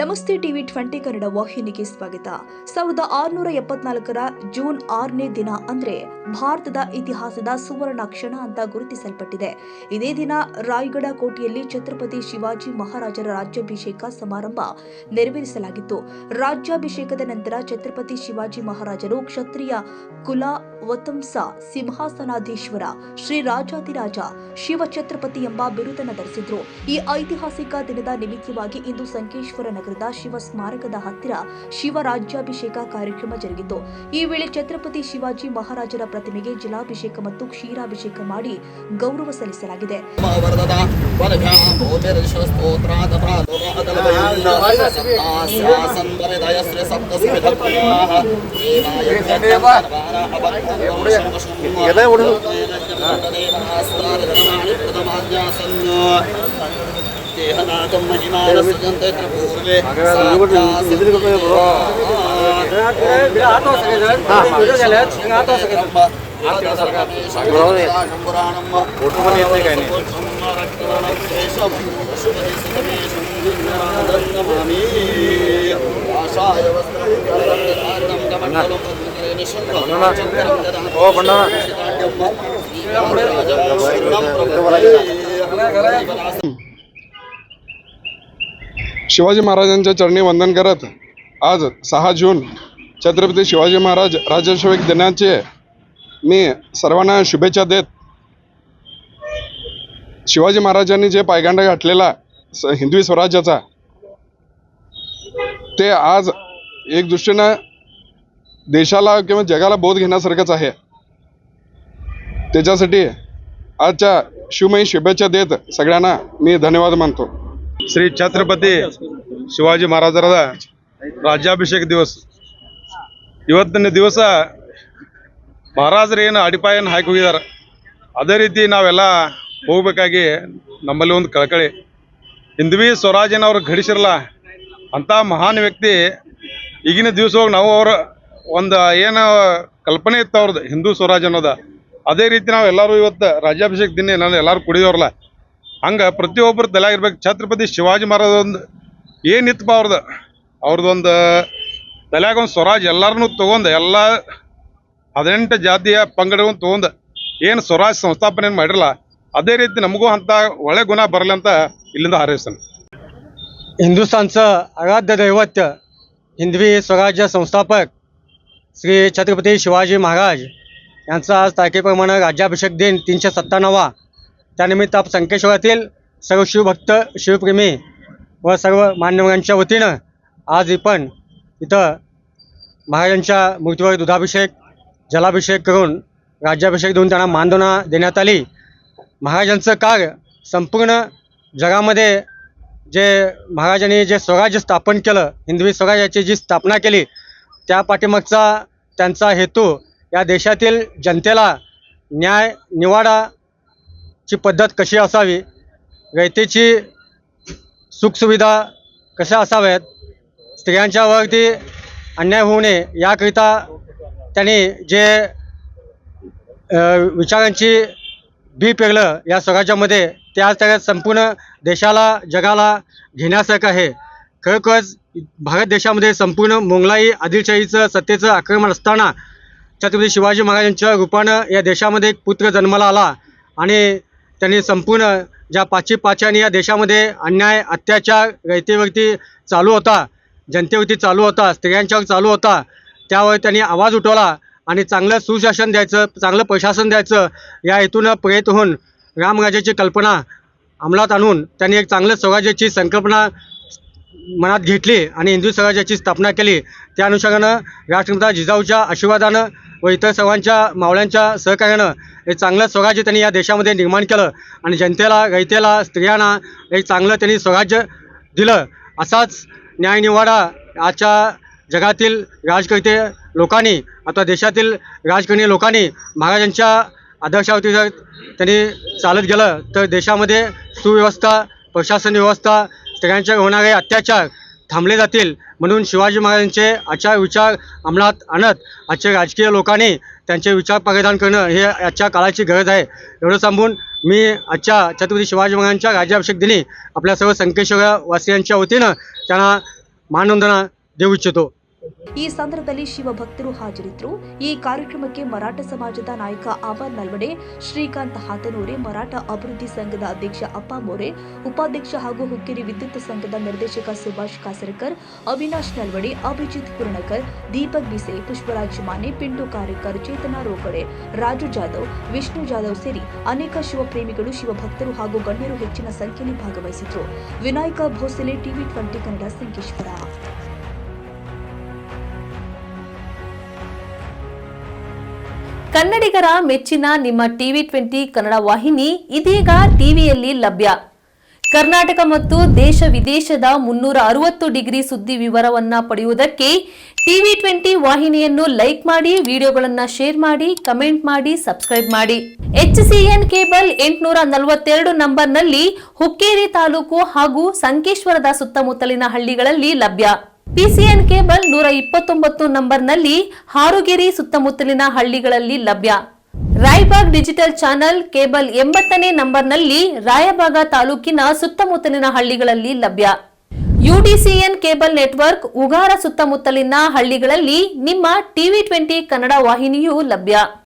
ನಮಸ್ತೆ ಟಿವಿ 20 ಕನ್ನಡ ವಾಹಿನಿಗೆ ಸ್ವಾಗತ. 1674ರ ಜೂನ್ 6ನೇ ದಿನ ಅಂದ್ರೆ ಭಾರತದ ಇತಿಹಾಸದ ಸುವರ್ಣ ಕ್ಷಣ ಅಂತ ಗುರುತಿಸಲ್ಪಟ್ಟಿದೆ. ಇದೇ ದಿನ ರಾಯಗಢ ಕೋಟೆಯಲ್ಲಿ ಛತ್ರಪತಿ ಶಿವಾಜಿ ಮಹಾರಾಜರ ರಾಜ್ಯಾಭಿಷೇಕ ಸಮಾರಂಭ ನೆರವೇರಿಸಲಾಗಿತ್ತು. ರಾಜ್ಯಾಭಿಷೇಕದ ನಂತರ ಛತ್ರಪತಿ ಶಿವಾಜಿ ಮಹಾರಾಜರು ಕ್ಷತ್ರಿಯ ಕುಲ ವತಂಸ ಸಿಂಹಾಸನಾಧೀಶ್ವರ ಶ್ರೀ ರಾಜಾಧಿರಾಜ ಶಿವ ಛತ್ರಪತಿ ಎಂಬ ಬಿರುದನ್ನು ಧರಿಸಿದ್ರು. ಈ ಐತಿಹಾಸಿಕ ದಿನದ ನಿಮಿತ್ತವಾಗಿ ಇಂದು ಸಂಕೇಶ್ವರ ನಗರದ ಶಿವ ಸ್ಮಾರಕದ ಹತ್ತಿರ ಶಿವ ರಾಜ್ಯಾಭಿಷೇಕ ಕಾರ್ಯಕ್ರಮ ಜರುಗಿತು. ಈ ವೇಳೆ ಛತ್ರಪತಿ ಶಿವಾಜಿ ಮಹಾರಾಜರ ಪ್ರತಿಮೆಗೆ ಜಲಾಭಿಷೇಕ ಮತ್ತು ಕ್ಷೀರಾಭಿಷೇಕ ಮಾಡಿ ಗೌರವ ಸಲ್ಲಿಸಲಾಗಿದೆ. शिवाजी महाराजांच्या चरणी वंदन करत आज 6 जून छत्रपती शिवाजी महाराज राज्याभिषेक दिनाचे मी सर्वांना शुभेच्छा देत, शिवाजी महाराजांनी जे पायगांडा घातलेला हिंदवी स्वराज्याचा ते आज एक दृष्टीने देशाला किंवा जगाला बोध घेण्यासारखंच आहे. त्याच्यासाठी आजच्या शिवमयी शुभेच्छा देत सगळ्यांना मी धन्यवाद मानतो. ಶ್ರೀ ಛತ್ರಪತಿ ಶಿವಾಜಿ ಮಹಾರಾಜರ ರಾಜ್ಯಾಭಿಷೇಕ ದಿವಸ. ಇವತ್ತಿನ ದಿವಸ ಮಹಾರಾಜರು ಏನು ಅಡಿಪಾಯನ ಹಾಕಿ ಹೋಗಿದ್ದಾರೆ, ಅದೇ ರೀತಿ ನಾವೆಲ್ಲ ಹೋಗಬೇಕಾಗಿ ನಮ್ಮಲ್ಲಿ ಒಂದು ಕಳಕಳಿ. ಹಿಂದ್ವಿ ಸ್ವರಾಜ್ಯನ ಅವ್ರು ಘಡಿಸಿರಲ್ಲ ಅಂಥ ಮಹಾನ್ ವ್ಯಕ್ತಿ. ಈಗಿನ ದಿವಸ ಹೋಗಿ ನಾವು ಅವ್ರ ಒಂದು ಏನು ಕಲ್ಪನೆ ಇತ್ತು ಅವ್ರದ್ದು ಹಿಂದೂ ಸ್ವರಾಜ್ಯ ಅನ್ನೋದ, ಅದೇ ರೀತಿ ನಾವು ಎಲ್ಲರೂ ಇವತ್ತು ರಾಜ್ಯಾಭಿಷೇಕ ದಿನ ನಾನು ಎಲ್ಲರೂ ಕುಡಿಯೋರಲ್ಲ, ಹಂಗೆ ಪ್ರತಿಯೊಬ್ಬರು ತಲೆಯಾಗಿರ್ಬೇಕು. ಛತ್ರಪತಿ ಶಿವಾಜಿ ಮಹಾರಾಜ ಒಂದು ಏನಿತ್ತಪ್ಪ ಅವ್ರದ್ದೊಂದು ತಲೆಯಾಗ ಒಂದು ಸ್ವರಾಜ್ ಎಲ್ಲರನ್ನೂ ತೊಗೊಂಡು ಎಲ್ಲ 18 ಜಾತಿಯ ಪಂಗಡವನ್ನು ತೊಗೊಂಡು ಏನು ಸ್ವರಾಜ್ ಸಂಸ್ಥಾಪನೆ ಮಾಡಿರಲ್ಲ, ಅದೇ ರೀತಿ ನಮಗೂ ಅಂಥ ಒಳ್ಳೆ ಗುಣ ಬರಲಿ ಅಂತ ಇಲ್ಲಿಂದ ಹಾರೈಸ್ತಾನೆ. हिंदुस्थानचं आराध्य दैवत हिंदवी स्वराज्य संस्थापक श्री छत्रपती शिवाजी महाराज यांचा आज तारखेप्रमाणे राज्याभिषेक दिन 397वा. त्यानिमित्त आप संकेश्वरातील सर्व शिवभक्त शिवप्रेमी व सर्व मान्यवरांच्या वतीनं आज पण इथं महाराजांच्या मूर्तीवर दुधाभिषेक जलाभिषेक करून राज्याभिषेक देऊन त्यांना मानधना देण्यात आली. महाराजांचं कार्य संपूर्ण जगामध्ये जे महाराजांनी जे स्वराज्य स्थापन केलं, हिंदवी स्वराज्याची जी स्थापना केली, त्या पाठीमागचा त्यांचा हेतू या देशातील जनतेला न्याय निवाडाची पद्धत कशी असावी, रयतेची सुखसुविधा कशा असाव्यात, स्त्रियांच्यावरती अन्याय होऊ नये याकरिता त्यांनी जे विचारांची बी पेरलं या स्वराज्यामध्ये, ते आज त्या संपूर्ण देशाला जगाला घेण्यासारखं आहे. खरोखरच भारत देशामध्ये संपूर्ण मोगलाई आदिलशाहीचं सत्तेचं आक्रमण असताना छत्रपती शिवाजी महाराजांच्या रूपानं या देशामध्ये एक पुत्र जन्माला आला आणि त्यांनी संपूर्ण ज्या पाची या देशामध्ये अन्याय अत्याचार रयतेवरती चालू होता, जनतेवरती चालू होता, स्त्रियांच्यावर चालू होता, त्यावर त्यांनी आवाज उठवला आणि चांगलं सुशासन द्यायचं, चांगलं प्रशासन द्यायचं या हेतूनं प्रेरित होऊन रामराज्याची कल्पना अंमलात आणून त्यांनी एक चांगलं स्वराज्याची संकल्पना मनात घेतली आणि हिंदू स्वराज्याची स्थापना केली. त्या अनुषंगानं राष्ट्रपिता जिजाऊच्या आशीर्वादानं व इतर सर्वांच्या मावळ्यांच्या सहकार्यानं एक चांगलं स्वराज्य त्यांनी या देशामध्ये निर्माण केलं आणि जनतेला, रयतेला, स्त्रियांना एक चांगलं त्यांनी स्वराज्य दिलं. असाच न्यायनिवाडा आजच्या जगातील राजकर्ते लोकांनी अथवा देशातील राजकारणी लोकांनी महाराजांच्या आदर्शावरती जर त्यांनी चालत गेलं तर देशामध्ये सुव्यवस्था, प्रशासन व्यवस्था, स्त्रियांच्यावर होणारे अत्याचार थांबले जातील. म्हणून शिवाजी महाराजांचे आचार विचार अंमलात आणत आजच्या राजकीय लोकांनी त्यांचे विचार परिधान करणं हे आजच्या काळाची गरज आहे. एवढं सांगून मी आजच्या छत्रपती शिवाजी महाराजांच्या राज्याभिषेक दिनी आपल्या सर्व संकेश्वर वासियांच्या वतीनं त्यांना मानवंदना देऊ इच्छितो. ಈ ಸಂದರ್ಭದಲ್ಲಿ ಶಿವಭಕ್ತರು ಹಾಜರಿದ್ದರು. ಈ ಕಾರ್ಯಕ್ರಮಕ್ಕೆ ಮರಾಠ ಸಮಾಜದ ನಾಯಕ ಅಮರ್ ನಲ್ವಡೆ, ಶ್ರೀಕಾಂತ್ ಹಾತನೂರೆ, ಮರಾಠ ಅಭಿವೃದ್ಧಿ ಸಂಘದ ಅಧ್ಯಕ್ಷ ಅಪ್ಪ ಮೋರೆ, ಉಪಾಧ್ಯಕ್ಷ ಹಾಗೂ ಹುಕ್ಕೇರಿ ವಿದ್ಯುತ್ ಸಂಘದ ನಿರ್ದೇಶಕ ಸುಭಾಷ್ ಕಾಸರಕರ್, ಅವಿನಾಶ್ ನಲ್ವಡೆ, ಅಭಿಜಿತ್ ಕುರ್ಣಕರ್, ದೀಪಕ್ ಬಿಸೆ, ಪುಷ್ಪರಾಜ್ ಮಾನೆ, ಪಿಂಟು ಕಾರೇಕರ್, ಚೇತನ ರೋಕಡೆ, ರಾಜು ಜಾಧವ್, ವಿಷ್ಣು ಜಾಧವ್ ಸೇರಿ ಅನೇಕ ಶಿವಪ್ರೇಮಿಗಳು, ಶಿವಭಕ್ತರು ಹಾಗೂ ಗಣ್ಯರು ಹೆಚ್ಚಿನ ಸಂಖ್ಯೆಯಲ್ಲಿ ಭಾಗವಹಿಸಿದ್ರು. ವಿನಾಯಕ ಭೋಸಲೆ, ಟಿವಿ 20 ಕನ್ನಡ, ಸಂಕೇಶ್ವರ. ಕನ್ನಡಿಗರ ಮೆಚ್ಚಿನ ನಿಮ್ಮ ಟಿವಿ 20 ಕನ್ನಡ ವಾಹಿನಿ ಇದೀಗ ಟಿವಿಯಲ್ಲಿ ಲಭ್ಯ. ಕರ್ನಾಟಕ ಮತ್ತು ದೇಶ ವಿದೇಶದ 360 ಡಿಗ್ರಿ ಸುದ್ದಿ ವಿವರವನ್ನ ಪಡೆಯುವುದಕ್ಕೆ ಟಿವಿ 20 ವಾಹಿನಿಯನ್ನು ಲೈಕ್ ಮಾಡಿ, ವಿಡಿಯೋಗಳನ್ನು ಶೇರ್ ಮಾಡಿ, ಕಮೆಂಟ್ ಮಾಡಿ, ಸಬ್ಸ್ಕ್ರೈಬ್ ಮಾಡಿ. HCN ಕೇಬಲ್ 842 ನಂಬರ್ನಲ್ಲಿ ಹುಕ್ಕೇರಿ ತಾಲೂಕು ಹಾಗೂ ಸಂಕೇಶ್ವರದ ಸುತ್ತಮುತ್ತಲಿನ ಹಳ್ಳಿಗಳಲ್ಲಿ ಲಭ್ಯ. PCN ಕೇಬಲ್ 129 ನಂಬರ್ನಲ್ಲಿ ಹಾರುಗೆರೆ ಸುತ್ತಮುತ್ತಲಿನ ಹಳ್ಳಿಗಳಲ್ಲಿ ಲಭ್ಯ. ರಾಯಬಾಗ್ ಡಿಜಿಟಲ್ ಚಾನೆಲ್ ಕೇಬಲ್ 80ನೇ ನಂಬರ್ನಲ್ಲಿ ರಾಯಬಾಗ ತಾಲೂಕಿನ ಸುತ್ತಮುತ್ತಲಿನ ಹಳ್ಳಿಗಳಲ್ಲಿ ಲಭ್ಯ. UDCN ಕೇಬಲ್ ನೆಟ್ವರ್ಕ್ ಉಗಾರ ಸುತ್ತಮುತ್ತಲಿನ ಹಳ್ಳಿಗಳಲ್ಲಿ ನಿಮ್ಮ ಟಿವಿ 20 ಕನ್ನಡ ವಾಹಿನಿಯೂ ಲಭ್ಯ.